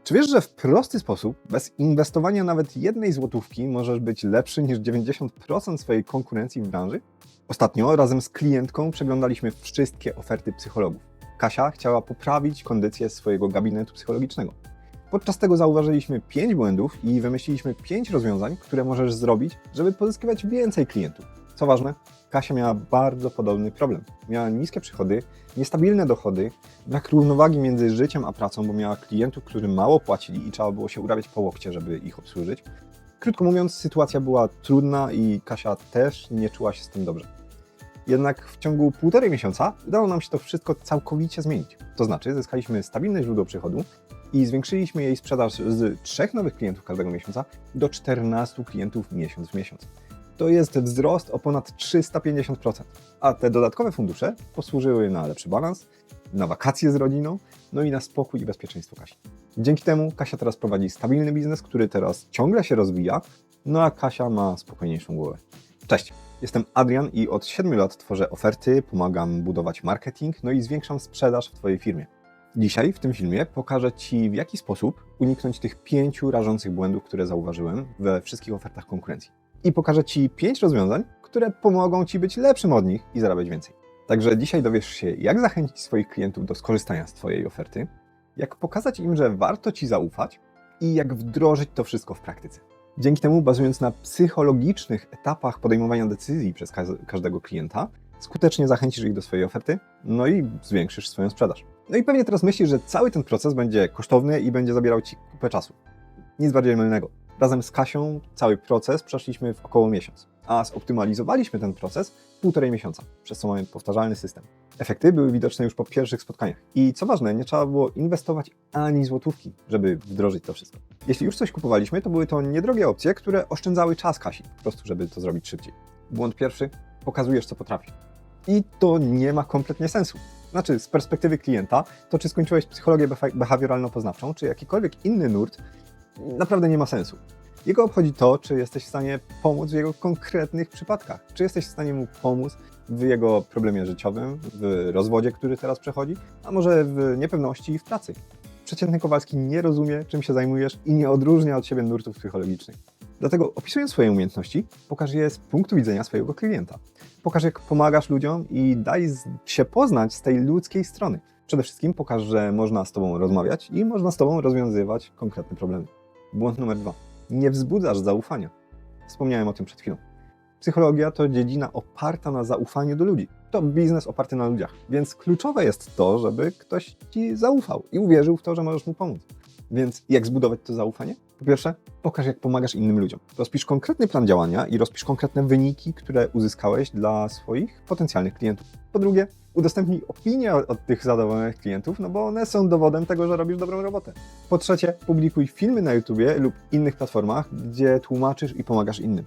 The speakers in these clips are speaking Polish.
Czy wiesz, że w prosty sposób, bez inwestowania nawet jednej złotówki, możesz być lepszy niż 90% swojej konkurencji w branży? Ostatnio razem z klientką przeglądaliśmy wszystkie oferty psychologów. Kasia chciała poprawić kondycję swojego gabinetu psychologicznego. Podczas tego zauważyliśmy 5 błędów i wymyśliliśmy 5 rozwiązań, które możesz zrobić, żeby pozyskiwać więcej klientów. Co ważne, Kasia miała bardzo podobny problem. Miała niskie przychody, niestabilne dochody, brak równowagi między życiem a pracą, bo miała klientów, którzy mało płacili i trzeba było się urabiać po łokcie, żeby ich obsłużyć. Krótko mówiąc, sytuacja była trudna i Kasia też nie czuła się z tym dobrze. Jednak w ciągu 1,5 miesiąca udało nam się to wszystko całkowicie zmienić. To znaczy, zyskaliśmy stabilne źródło przychodu i zwiększyliśmy jej sprzedaż z 3 nowych klientów każdego miesiąca do 14 klientów miesiąc w miesiąc. To jest wzrost o ponad 350%, a te dodatkowe fundusze posłużyły na lepszy balans, na wakacje z rodziną, no i na spokój i bezpieczeństwo Kasi. Dzięki temu Kasia teraz prowadzi stabilny biznes, który teraz ciągle się rozwija, no a Kasia ma spokojniejszą głowę. Cześć, jestem Adrian i od 7 lat tworzę oferty, pomagam budować marketing, no i zwiększam sprzedaż w Twojej firmie. Dzisiaj w tym filmie pokażę Ci, w jaki sposób uniknąć tych 5 rażących błędów, które zauważyłem we wszystkich ofertach konkurencji. I pokażę Ci 5 rozwiązań, które pomogą Ci być lepszym od nich i zarabiać więcej. Także dzisiaj dowiesz się, jak zachęcić swoich klientów do skorzystania z Twojej oferty, jak pokazać im, że warto Ci zaufać i jak wdrożyć to wszystko w praktyce. Dzięki temu, bazując na psychologicznych etapach podejmowania decyzji przez każdego klienta, skutecznie zachęcisz ich do swojej oferty, no i zwiększysz swoją sprzedaż. No i pewnie teraz myślisz, że cały ten proces będzie kosztowny i będzie zabierał Ci kupę czasu. Nic bardziej mylnego. Razem z Kasią cały proces przeszliśmy w około miesiąc, a zoptymalizowaliśmy ten proces w 1,5 miesiąca, przez co mamy powtarzalny system. Efekty były widoczne już po pierwszych spotkaniach. I co ważne, nie trzeba było inwestować ani złotówki, żeby wdrożyć to wszystko. Jeśli już coś kupowaliśmy, to były to niedrogie opcje, które oszczędzały czas Kasi, po prostu żeby to zrobić szybciej. Błąd pierwszy, pokazujesz co potrafisz. I to nie ma kompletnie sensu. Znaczy, z perspektywy klienta, to czy skończyłeś psychologię behawioralno-poznawczą, czy jakikolwiek inny nurt, naprawdę nie ma sensu. Jego obchodzi to, czy jesteś w stanie pomóc w jego konkretnych przypadkach. Czy jesteś w stanie mu pomóc w jego problemie życiowym, w rozwodzie, który teraz przechodzi, a może w niepewności i w pracy. Przeciętny Kowalski nie rozumie, czym się zajmujesz i nie odróżnia od siebie nurtów psychologicznych. Dlatego opisując swoje umiejętności, pokaż je z punktu widzenia swojego klienta. Pokaż, jak pomagasz ludziom i daj się poznać z tej ludzkiej strony. Przede wszystkim pokaż, że można z Tobą rozmawiać i można z Tobą rozwiązywać konkretne problemy. Błąd numer 2. Nie wzbudzasz zaufania. Wspomniałem o tym przed chwilą. Psychologia to dziedzina oparta na zaufaniu do ludzi. To biznes oparty na ludziach. Więc kluczowe jest to, żeby ktoś Ci zaufał i uwierzył w to, że możesz mu pomóc. Więc jak zbudować to zaufanie? Po pierwsze, pokaż, jak pomagasz innym ludziom. Rozpisz konkretny plan działania i rozpisz konkretne wyniki, które uzyskałeś dla swoich potencjalnych klientów. Po drugie, udostępnij opinie od tych zadowolonych klientów, no bo one są dowodem tego, że robisz dobrą robotę. Po trzecie, publikuj filmy na YouTubie lub innych platformach, gdzie tłumaczysz i pomagasz innym.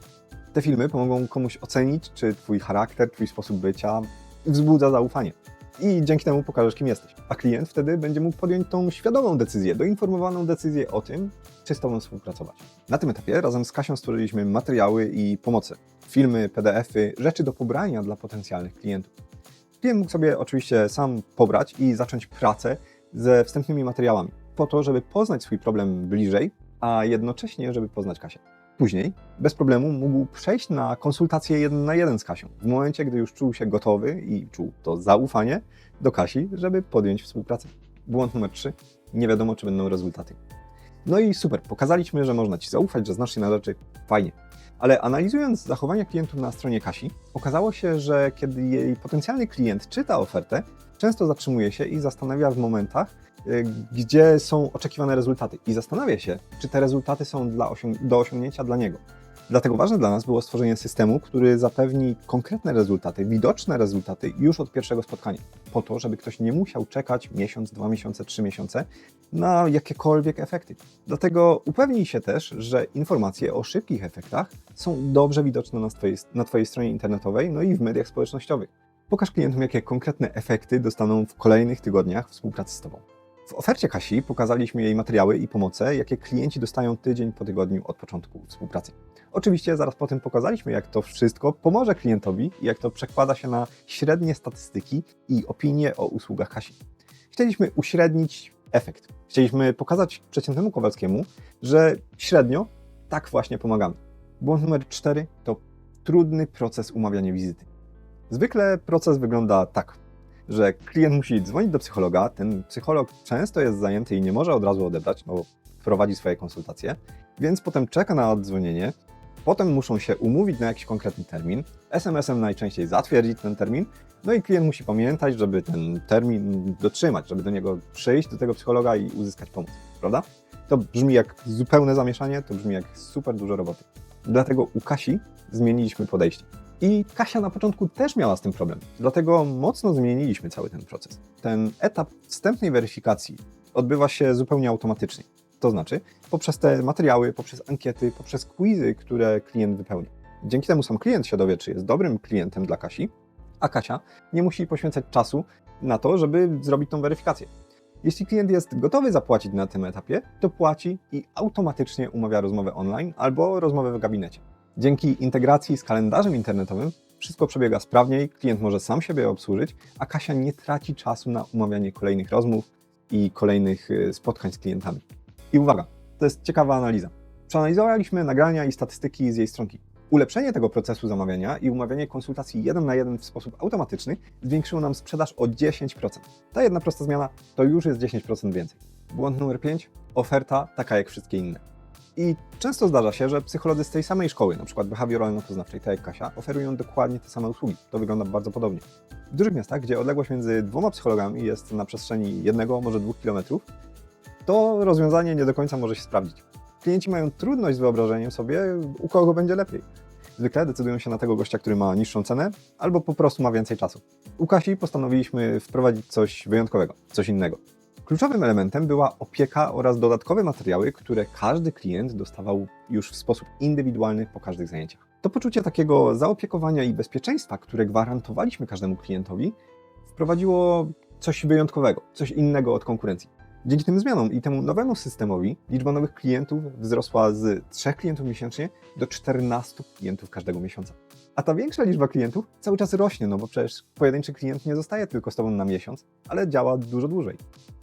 Te filmy pomogą komuś ocenić, czy Twój charakter, Twój sposób bycia wzbudza zaufanie. I dzięki temu pokażesz, kim jesteś. A klient wtedy będzie mógł podjąć tą świadomą decyzję, doinformowaną decyzję o tym, czy z Tobą współpracować. Na tym etapie razem z Kasią stworzyliśmy materiały i pomoce. Filmy, PDF-y, rzeczy do pobrania dla potencjalnych klientów. Klient mógł sobie oczywiście sam pobrać i zacząć pracę ze wstępnymi materiałami, po to, żeby poznać swój problem bliżej, a jednocześnie, żeby poznać Kasię. Później, bez problemu, mógł przejść na konsultację 1 na 1 z Kasią, w momencie, gdy już czuł się gotowy i czuł to zaufanie do Kasi, żeby podjąć współpracę. Błąd numer 3. Nie wiadomo, czy będą rezultaty. No i super, pokazaliśmy, że można Ci zaufać, że znasz się na rzeczy, fajnie. Ale analizując zachowania klientów na stronie Kasi, okazało się, że kiedy jej potencjalny klient czyta ofertę, często zatrzymuje się i zastanawia w momentach, gdzie są oczekiwane rezultaty. I zastanawia się, czy te rezultaty są do osiągnięcia dla niego. Dlatego ważne dla nas było stworzenie systemu, który zapewni konkretne rezultaty, widoczne rezultaty już od pierwszego spotkania. Po to, żeby ktoś nie musiał czekać miesiąc, 2 miesiące, 3 miesiące na jakiekolwiek efekty. Dlatego upewnij się też, że informacje o szybkich efektach są dobrze widoczne na Twojej stronie internetowej, no i w mediach społecznościowych. Pokaż klientom, jakie konkretne efekty dostaną w kolejnych tygodniach współpracy z Tobą. W ofercie Kasi pokazaliśmy jej materiały i pomoce, jakie klienci dostają tydzień po tygodniu od początku współpracy. Oczywiście zaraz po tym pokazaliśmy, jak to wszystko pomoże klientowi i jak to przekłada się na średnie statystyki i opinie o usługach Kasi. Chcieliśmy uśrednić efekt. Chcieliśmy pokazać przeciętnemu Kowalskiemu, że średnio tak właśnie pomagamy. Błąd numer 4 to trudny proces umawiania wizyty. Zwykle proces wygląda tak, że klient musi dzwonić do psychologa, ten psycholog często jest zajęty i nie może od razu odebrać, bo prowadzi swoje konsultacje, więc potem czeka na oddzwonienie, potem muszą się umówić na jakiś konkretny termin, SMS-em najczęściej zatwierdzić ten termin, no i klient musi pamiętać, żeby ten termin dotrzymać, żeby do niego przyjść, do tego psychologa i uzyskać pomoc, prawda? To brzmi jak zupełne zamieszanie, to brzmi jak super dużo roboty. Dlatego u Kasi zmieniliśmy podejście. I Kasia na początku też miała z tym problem, dlatego mocno zmieniliśmy cały ten proces. Ten etap wstępnej weryfikacji odbywa się zupełnie automatycznie. To znaczy poprzez te materiały, poprzez ankiety, poprzez quizy, które klient wypełni. Dzięki temu sam klient się dowie, czy jest dobrym klientem dla Kasi, a Kasia nie musi poświęcać czasu na to, żeby zrobić tą weryfikację. Jeśli klient jest gotowy zapłacić na tym etapie, to płaci i automatycznie umawia rozmowę online albo rozmowę w gabinecie. Dzięki integracji z kalendarzem internetowym wszystko przebiega sprawniej, klient może sam siebie obsłużyć, a Kasia nie traci czasu na umawianie kolejnych rozmów i kolejnych spotkań z klientami. I uwaga, to jest ciekawa analiza. Przeanalizowaliśmy nagrania i statystyki z jej stronki. Ulepszenie tego procesu zamawiania i umawianie konsultacji 1 na 1 w sposób automatyczny zwiększyło nam sprzedaż o 10%. Ta jedna prosta zmiana to już jest 10% więcej. Błąd numer 5. Oferta taka jak wszystkie inne. I często zdarza się, że psycholodzy z tej samej szkoły, np. behawioralno-poznawczej, tak jak Kasia, oferują dokładnie te same usługi. To wygląda bardzo podobnie. W dużych miastach, gdzie odległość między dwoma psychologami jest na przestrzeni 1, może 2 km, to rozwiązanie nie do końca może się sprawdzić. Klienci mają trudność z wyobrażeniem sobie, u kogo będzie lepiej. Zwykle decydują się na tego gościa, który ma niższą cenę, albo po prostu ma więcej czasu. U Kasi postanowiliśmy wprowadzić coś wyjątkowego, coś innego. Kluczowym elementem była opieka oraz dodatkowe materiały, które każdy klient dostawał już w sposób indywidualny po każdych zajęciach. To poczucie takiego zaopiekowania i bezpieczeństwa, które gwarantowaliśmy każdemu klientowi, wprowadziło coś wyjątkowego, coś innego od konkurencji. Dzięki tym zmianom i temu nowemu systemowi liczba nowych klientów wzrosła z 3 klientów miesięcznie do 14 klientów każdego miesiąca. A ta większa liczba klientów cały czas rośnie, no bo przecież pojedynczy klient nie zostaje tylko z Tobą na miesiąc, ale działa dużo dłużej.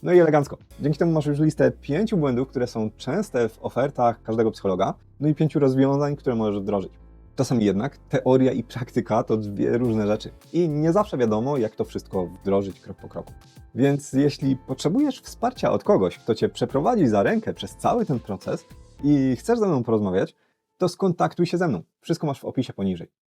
No i elegancko. Dzięki temu masz już listę 5 błędów, które są częste w ofertach każdego psychologa, no i 5 rozwiązań, które możesz wdrożyć. Czasami jednak teoria i praktyka to dwie różne rzeczy i nie zawsze wiadomo, jak to wszystko wdrożyć krok po kroku. Więc jeśli potrzebujesz wsparcia od kogoś, kto Cię przeprowadzi za rękę przez cały ten proces i chcesz ze mną porozmawiać, to skontaktuj się ze mną. Wszystko masz w opisie poniżej.